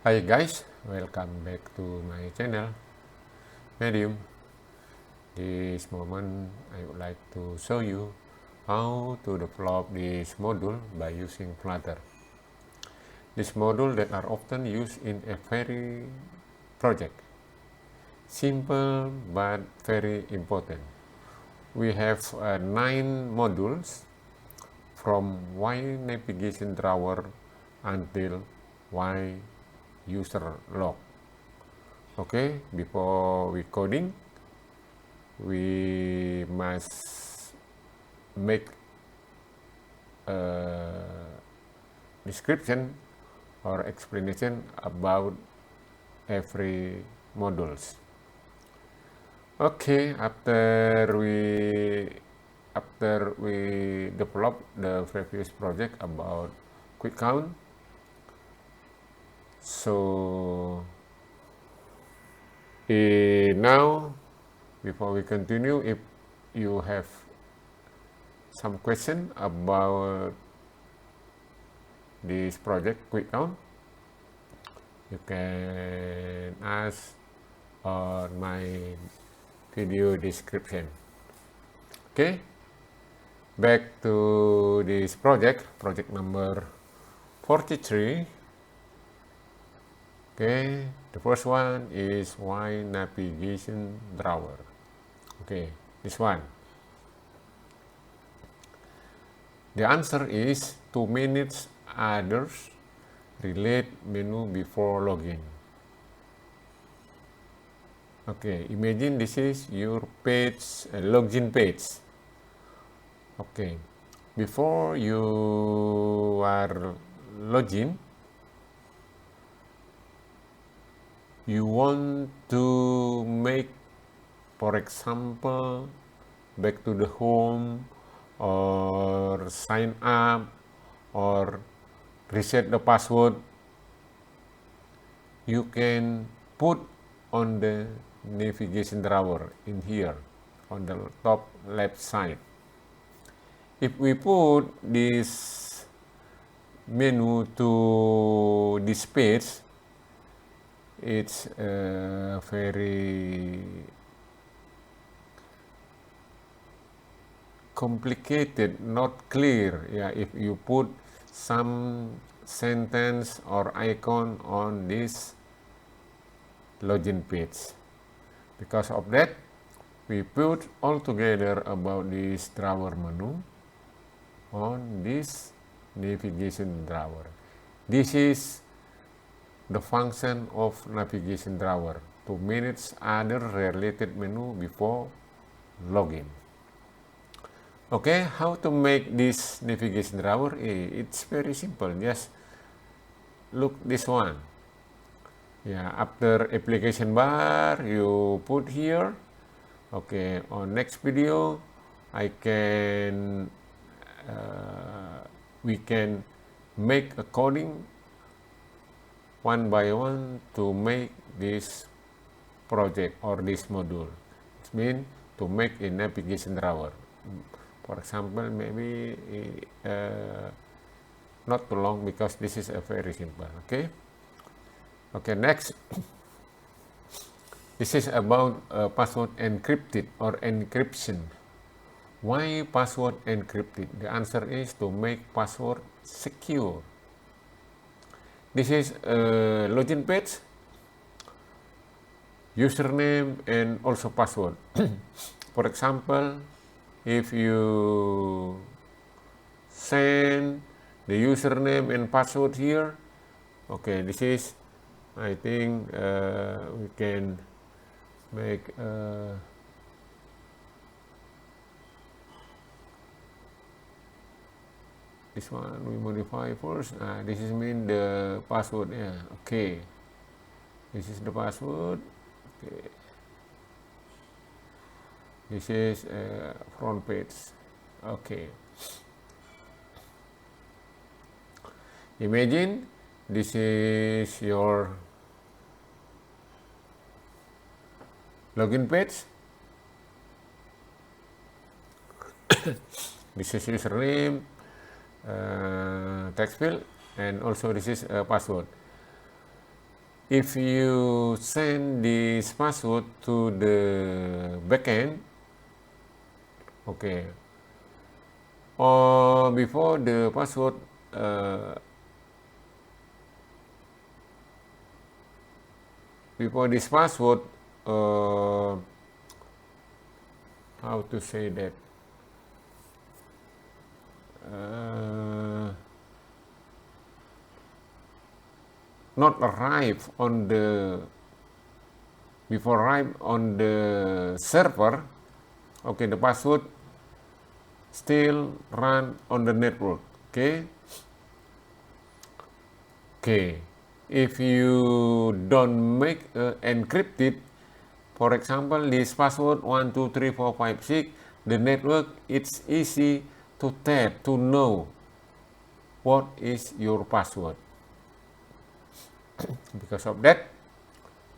Hi guys, welcome back to my channel Medium. This moment I would like to show you how to develop this module by using Flutter. This module that are often used in every project. Simple but very important. We have 9 modules from Y navigation drawer until Y user log. Okay, before we coding, we must make a description or explanation about every modules. Okay, after we develop the previous project about quick count, so now before we continue, if you have some question about this project quick count, you can ask on my video description. Okay, back to this project number 43. Okay, the first one is Y navigation drawer. Okay, this one. The answer is to manage others relate menu before login. Okay, imagine this is your page, login page. Okay, before you are login, you want to make, for example, back to the home or sign up or reset the password, you can put on the navigation drawer in here on the top left side. If we put this menu to this page, it's very complicated, not clear. Yeah, if you put some sentence or icon on this login page. Because of that, we put all together about this drawer menu on this navigation drawer. This is the function of navigation drawer, to manage other related menu before login. Okay, how to make this navigation drawer? It's very simple. Just look this one. Yeah, after application bar, you put here. Okay, on next video, we can make a coding one by one to make this project or this module. It means to make a navigation drawer. For example, maybe not too long because this is a very simple. Okay, next. This is about password encrypted or encryption. Why password encrypted? The answer is to make password secure. This is a login page, username, and also password. For example, if you send the username and password here, okay, this is, I think we can make this one we modify first. This is mean the password. Yeah, okay, this is the password. Okay, this is front page. Okay, imagine this is your login page. This is username, text field, and also this is a password. if you send this password to the backend, okay, or before the password before this password, how to say that, not arrive on the, before arrive on the server, okay, the password still run on the network, okay? Okay, if you don't make encrypted, for example, this password 123456, the network, it's easy to tap, to know what is your password. Because of that,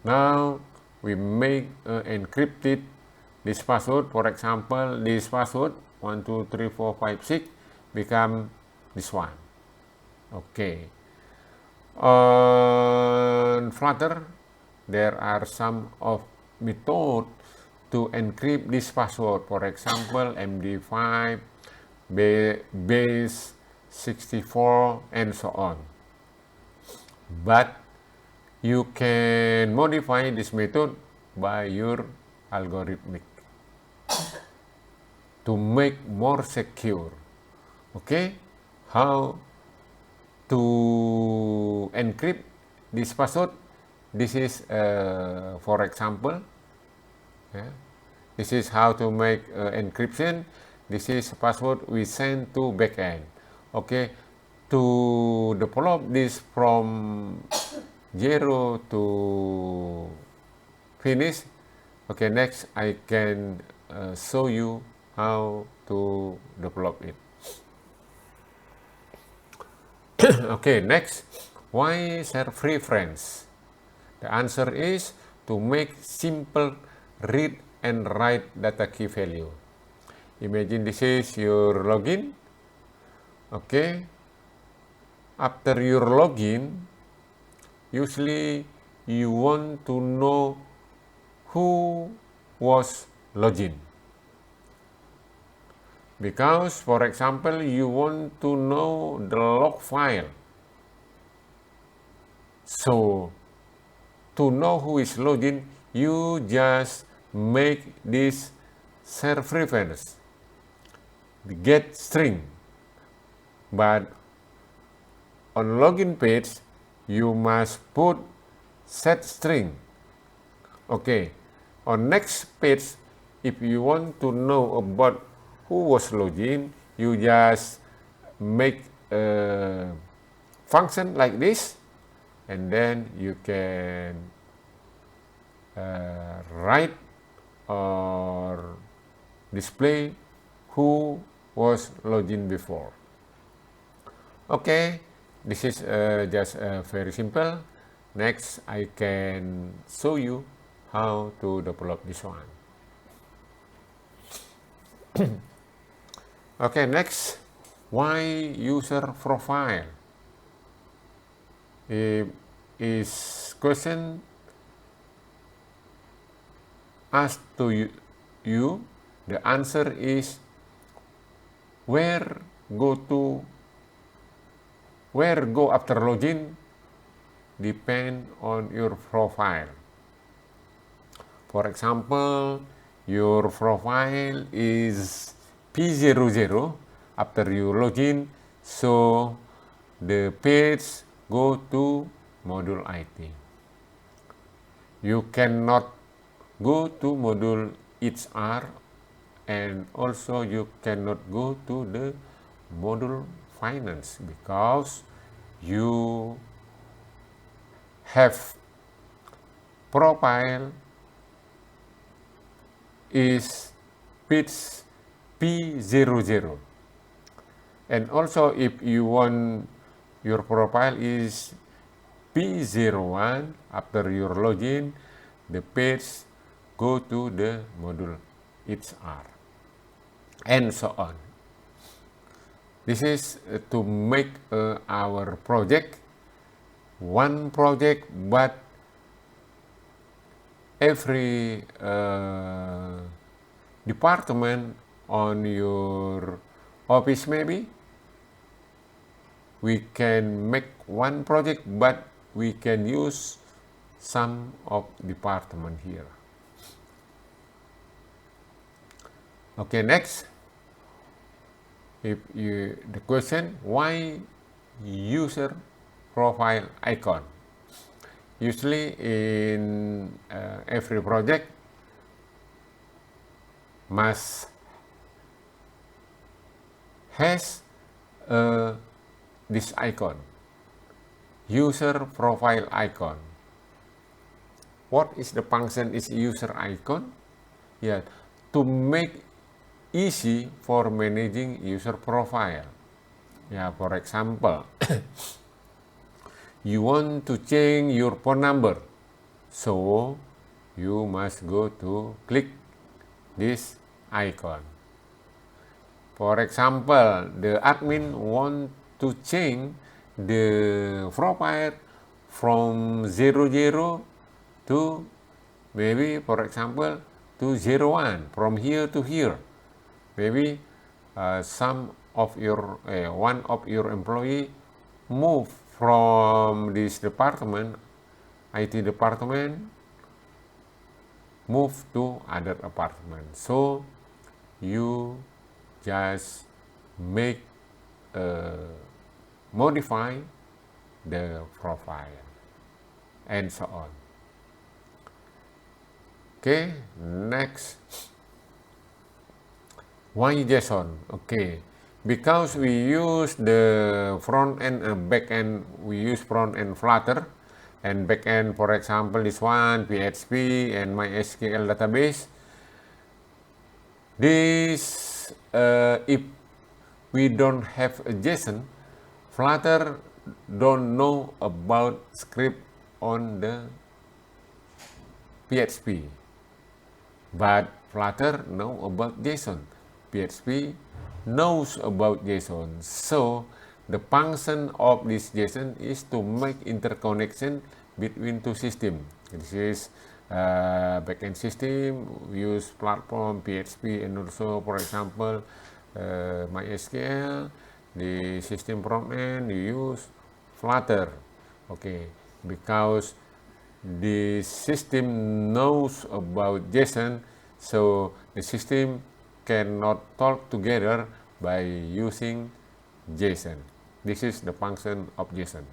now we make encrypted this password. For example, this password 123456 become this one. Okay. On Flutter, there are some of method to encrypt this password. For example, MD5, base 64, and so on. But you can modify this method by your algorithmic to make more secure. Okay, how to encrypt this password? This is, for example, this is how to make encryption. This is password we send to backend. Okay, to develop this from 0 to finish. Okay, next I can show you how to develop it. Okay, next, why share free friends? The answer is to make simple read and write data key value. Imagine this is your login. Okay, after your login, usually you want to know who was logged in. Because, for example, you want to know the log file. So, to know who is logged in, you just make this share preference, the get string. But on login page, you must put set string. Okay, on next page, if you want to know about who was logged in, you just make a function like this, and then you can write or display who was logged in before. Okay, this is just very simple. Next, I can show you how to develop this one. Okay, next, why user profile? Is question asked to you, the answer is where go after login depend on your profile. For example, your profile is P00 after you login, so the page go to module IT. You cannot go to module HR, and also you cannot go to the module finance because you have profile is page P00. And also if you want your profile is P01 after your login, the page go to the module HR, and so on. This is to make our project one project, but every department on your office maybe, we can make one project, but we can use some of department here. Okay, next, the question, why user profile icon? Usually in every project must has this icon, user profile icon. What is the function is user icon? Yeah, to make easy for managing user profile. Yeah, for example, you want to change your phone number, so you must go to click this icon. For example, the admin want to change the profile from 00 to maybe, for example, to 01, from here to here. Maybe some of your one of your employee move from this department, IT department, move to other apartment. So you just make modify the profile and so on. Okay, next. Why JSON? Okay, because we use the front end and back end, we use front end Flutter, and back end, for example, this one, PHP and MySQL database. This, if we don't have a JSON, Flutter don't know about script on the PHP, but Flutter know about JSON. PHP knows about JSON. So the function of this JSON is to make interconnection between two systems. This is backend system, we use platform PHP, and also, for example, MySQL. The system front end, you use Flutter. Okay, because the system knows about JSON, so the system cannot talk together by using JSON. This is the function of JSON.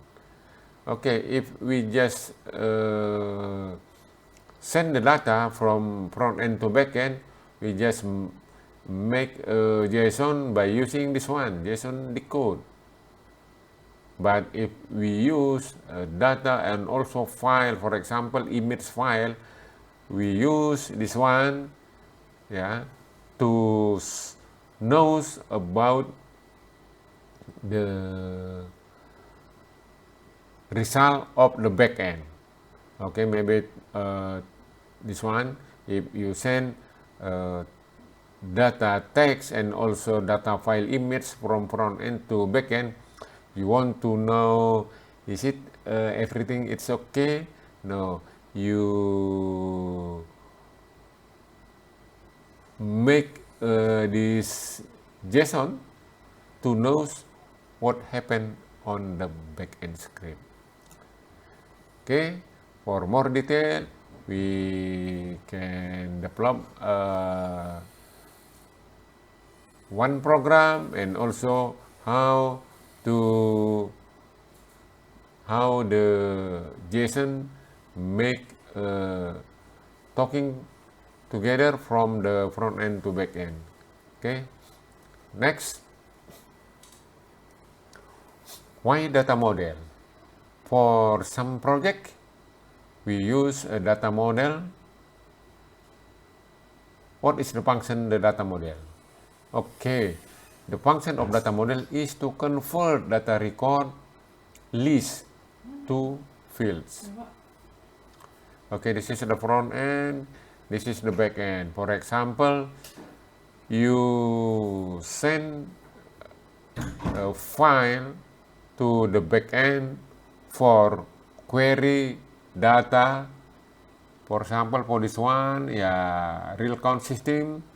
Okay, if we just send the data from front end to back end, we just make JSON by using this one, JSON decode. But if we use data and also file, for example, image file, we use this one, yeah, to knows about the result of the backend. Okay, maybe this one, if you send data text and also data file image from front end to backend, you want to know, is it everything it's okay? No, you make this JSON to know what happened on the backend script. Okay, for more detail, we can develop one program, and also how the JSON make talking together from the front end to back end. Okay, next, why data model? For some project, we use a data model. What is the function of the data model? Okay, the function of data model is to convert data record list to fields. Okay, this is the front end, this is the back end. For example, you send a file to the back end for query data For example, for this one, real count system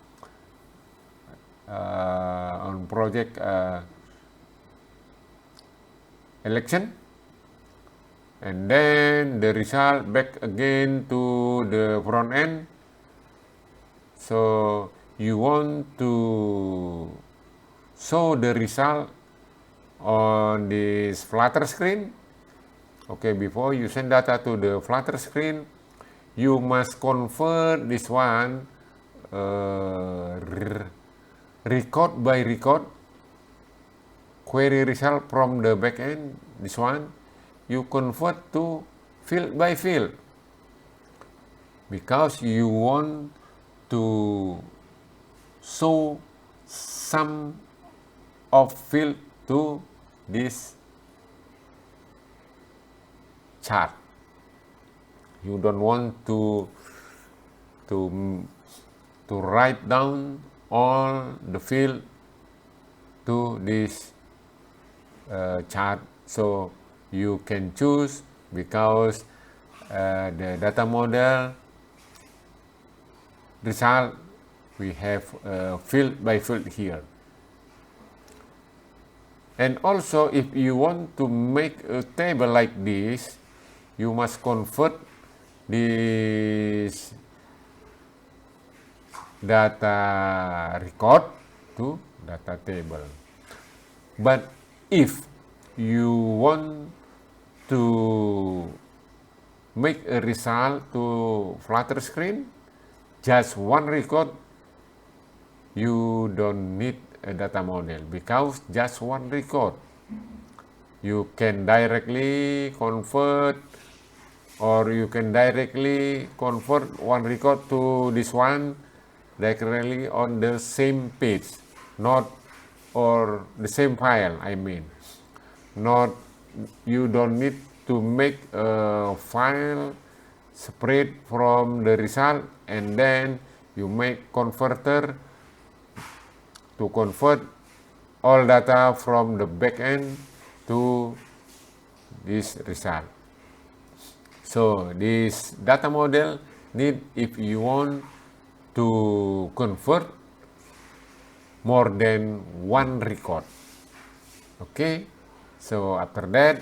on project election, and then the result back again to the front end. So you want to show the result on this Flutter screen. Okay, before you send data to the Flutter screen, you must convert this one record by record query result from the backend. This one you convert to field by field, because you want to show some of field to this chart. You don't want to write down all the field to this chart. So you can choose, because the data model result we have field by field here. And also, if you want to make a table like this, you must convert this data record to data table. But if you want to make a result to Flutter screen, just one record, you don't need a data model, because just one record you can directly convert, or you can directly convert one record to this one directly on the same page, not or the same file, I mean. Not, you don't need to make a file separate from the result, and then you make converter to convert all data from the backend to this result. So this data model need, if you want to convert more than one record. Okay, so after that,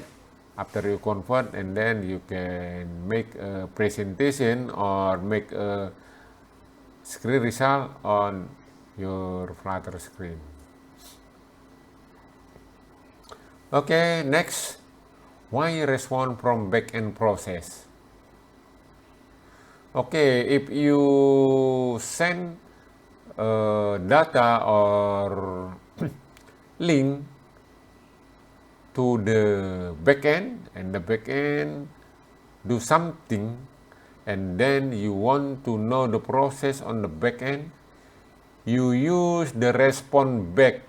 after you convert, and then you can make a presentation or make a screen result on your Flutter screen. Okay, next, why respond from backend process? Okay, if you send data or link to the backend, and the backend do something, and then you want to know the process on the backend, you use the response back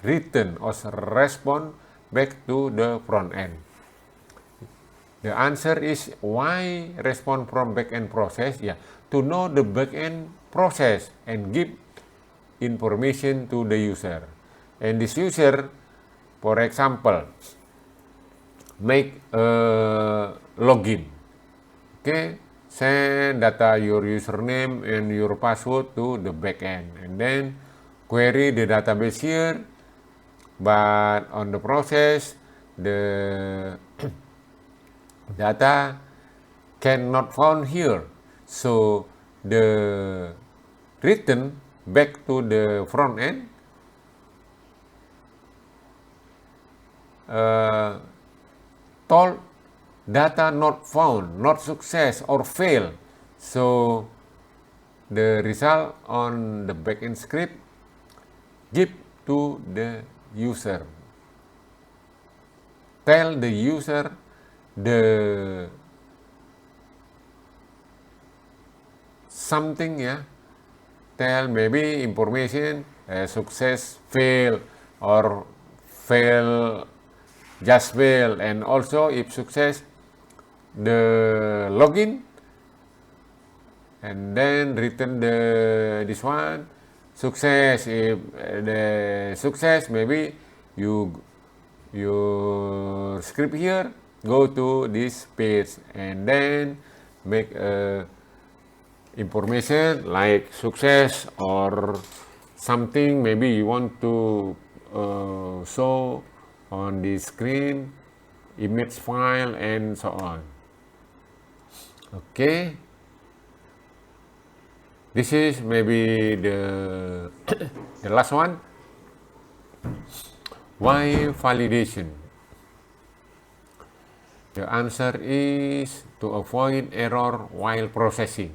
return as a response back to the front end. The answer is, why respond from backend process? To know the backend process and give information to the user. And this user, for example, make a login. Okay, send data your username and your password to the backend, and then query the database here. But on the process, the data cannot found here, so the return back to the front end told data not found, not success, or fail. So the result on the backend script give to the user, tell the user the something, tell maybe information, success, fail, or fail, just fail, and also if success, the login, and then return this one, success. If the success, maybe your script here go to this page, and then make a information like success or something maybe you want to show on the screen, image file, and so on. Okay, this is maybe the the last one. Why validation? The answer is to avoid error while processing.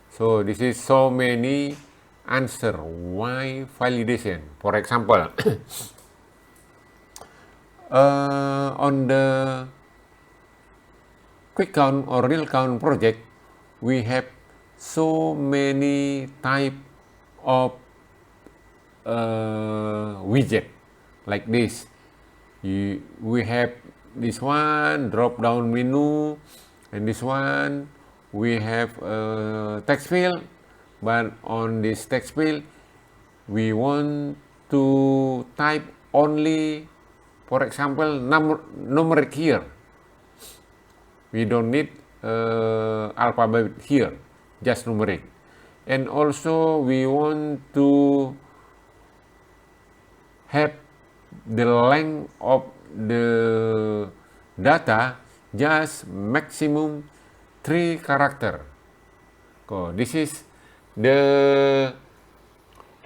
So this is so many answer why validation. For example, on the quick count or real count project, we have so many type of widget like this. We have this one drop down menu, and this one we have a text field, but on this text field we want to type only, for example, numeric here. We don't need alphabet here, just numeric. And also we want to have the length of the data just maximum 3 character. So this is the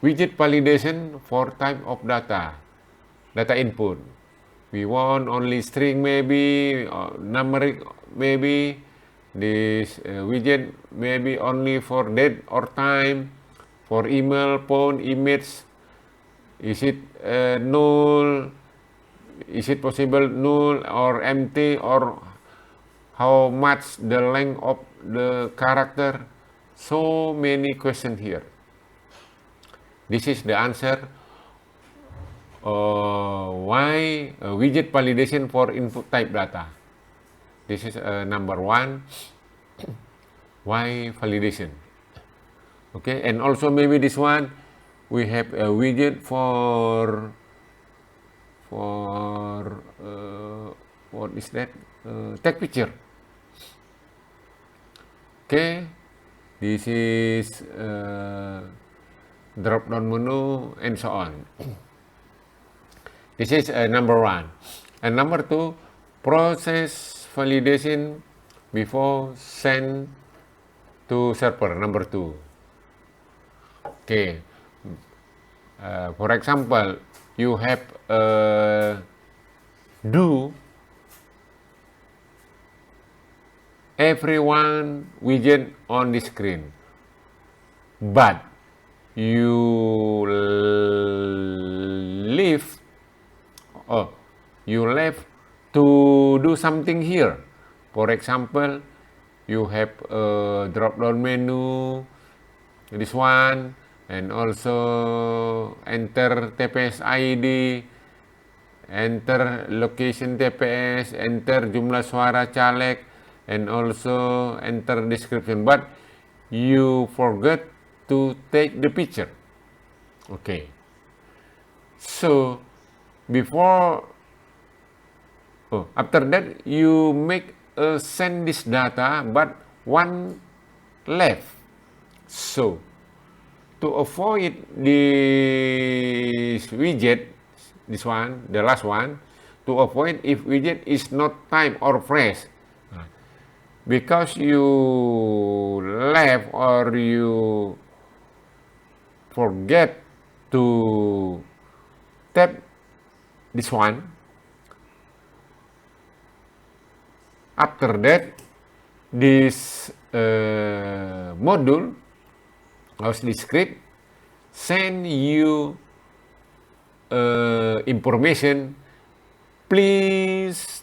widget validation for type of data input. We want only string maybe, numeric maybe. This widget maybe only for date or time, for email, phone, image. Is it null? Is it possible null or empty, or how much the length of the character? So many questions here. This is the answer why widget validation for input type data. This is number one, why validation. Okay, and also maybe this one, we have a widget for what is that? Take picture. Okay, this is drop down menu and so on. This is number one. And number two, process validation before send to server. Number two. Okay. For example, you have do everyone widget on the screen, but you left to do something here. For example, you have a drop down menu, this one, and also enter TPS ID, enter location TPS, enter jumlah suara caleg, and also enter description, but you forget to take the picture. Okay, so after that you make send this data, but one left. So to avoid this widget, this one, the last one, to avoid if widget is not typed or fresh, because you left or you forget to tap this one, after that this module or the script send you information, please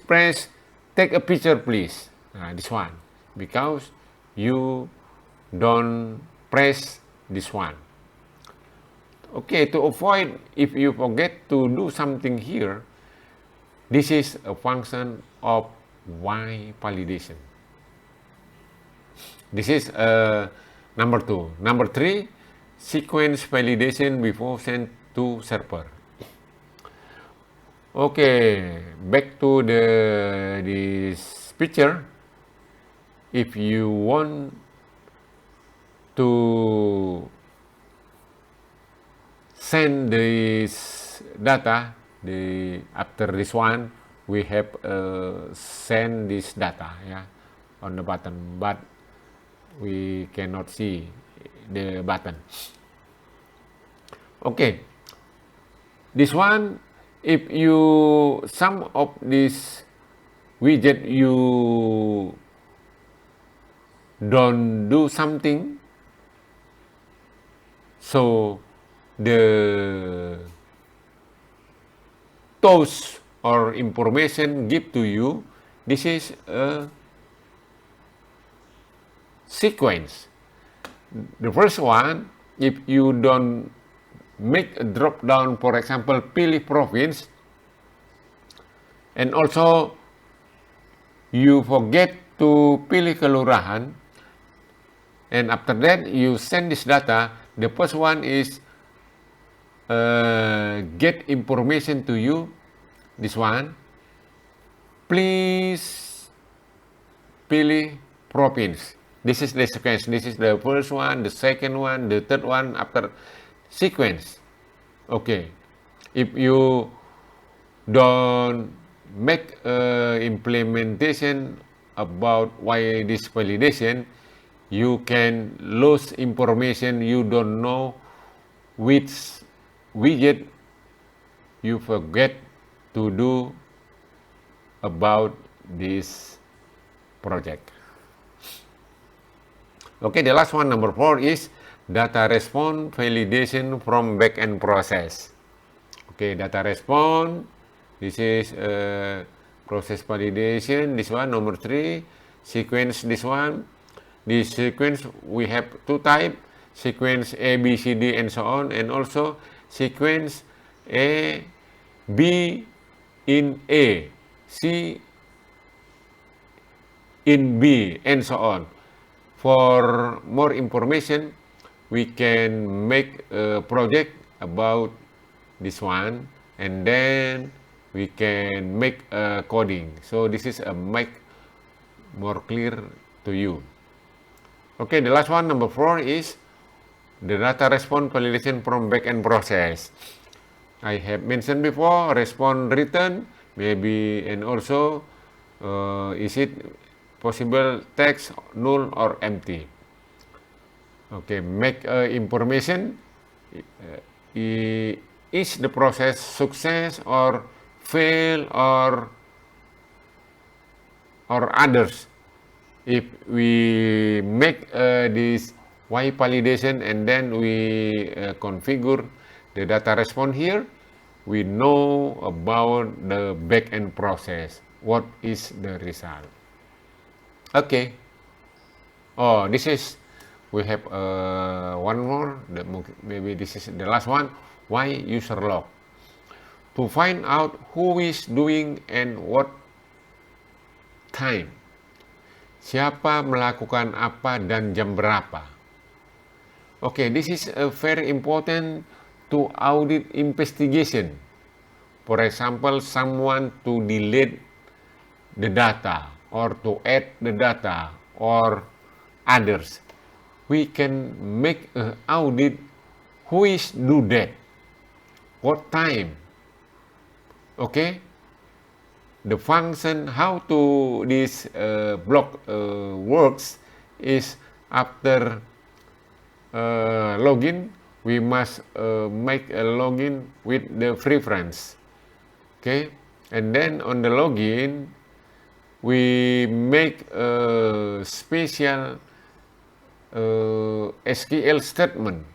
press take a picture please. This one, because you don't press this one. Okay, to avoid if you forget to do something here, this is a function of why validation. This is number two. Number three, sequence validation before send to server. Okay, back to this picture, if you want to send this data, after this one, we have send this data, yeah, on the button, but we cannot see the button. Okay, this one, if you some of this widget you don't do something, so the tools or information give to you, this is a sequence. The first one, if you don't make a drop down, for example, pilih province, and also you forget to pilih kelurahan, and after that you send this data, the first one is get information to you, this one, please pilih province. This is the sequence. This is the first one, the second one, the third one, after sequence. Okay. If you don't make implementation about why this validation, you can lose information. You don't know which widget you forget to do about this project. Okay, the last one, number 4, is data response validation from backend process. Okay, data response, this is process validation, this one, number 3, sequence, this one. This sequence, we have 2 types, sequence A, B, C, D, and so on, and also sequence A, B in A, C in B, and so on. For more information, we can make a project about this one, and then we can make a coding. So this is a make more clear to you. Okay, the last one, number 4, is the data response validation from backend process. I have mentioned before, response return, maybe, and also is it possible text, null, or empty. Okay, make information, is the process success or fail or others. If we make this Y validation and then we configure the data response here, we know about the backend process. What is the result? Okay. Oh, this is, we have one more, maybe this is the last one. Why user log? To find out who is doing and what time. Siapa melakukan apa dan jam berapa. Okay, this is a very important to audit investigation. For example, someone to delete the data or to add the data or others. We can make an audit who is do that, what time. Okay, the function how to this block works is after login, we must make a login with the preference. Okay, and then on the login, we make a special SQL statement.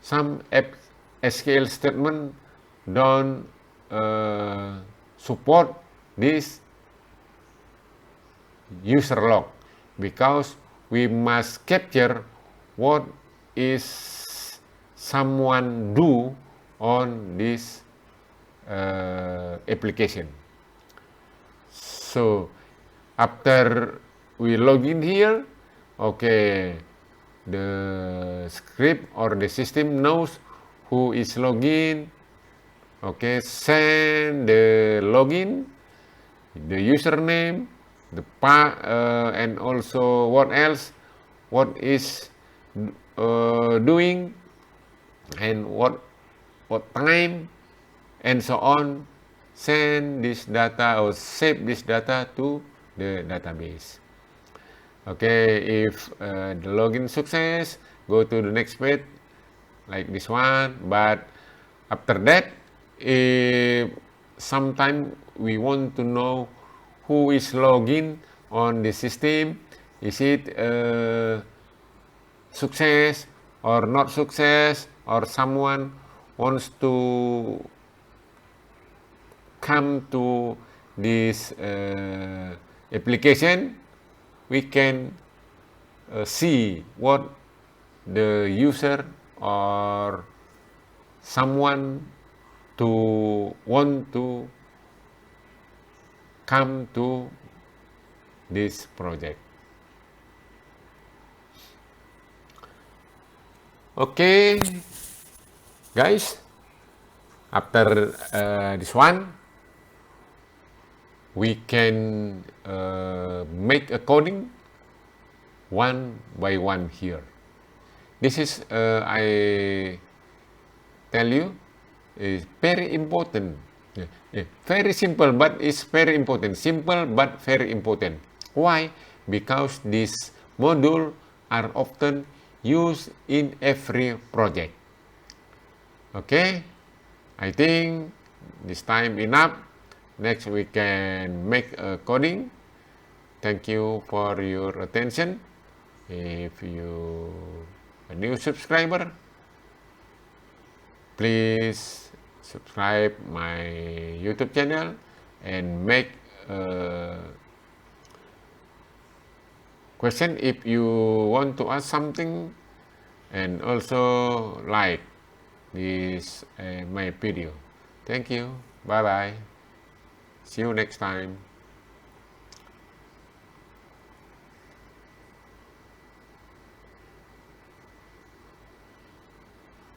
Some SQL statement don't support this user log because we must capture what is someone do on this application. So after we log in here, okay, the script or the system knows who is login. Okay, send the login, the username, and also what else, what is doing, and what time, and so on. Send this data or save this data to the database. Okay, if the login success, go to the next page like this one. But after that, if sometime we want to know who is login on the system, is it success or not success, or someone wants to come to this application, we can see what the user or someone to want to come to this project. Okay, guys, after this one, we can make a coding one by one here. This is, I tell you, is very important. Very simple, but it's very important. Simple, but very important. Why? Because these modules are often used in every project. Okay, I think this time enough. Next we can make a coding. Thank you for your attention. If you a new subscriber, please subscribe my YouTube channel and make a question if you want to ask something, and also like this my video. Thank you. Bye bye. See you next time.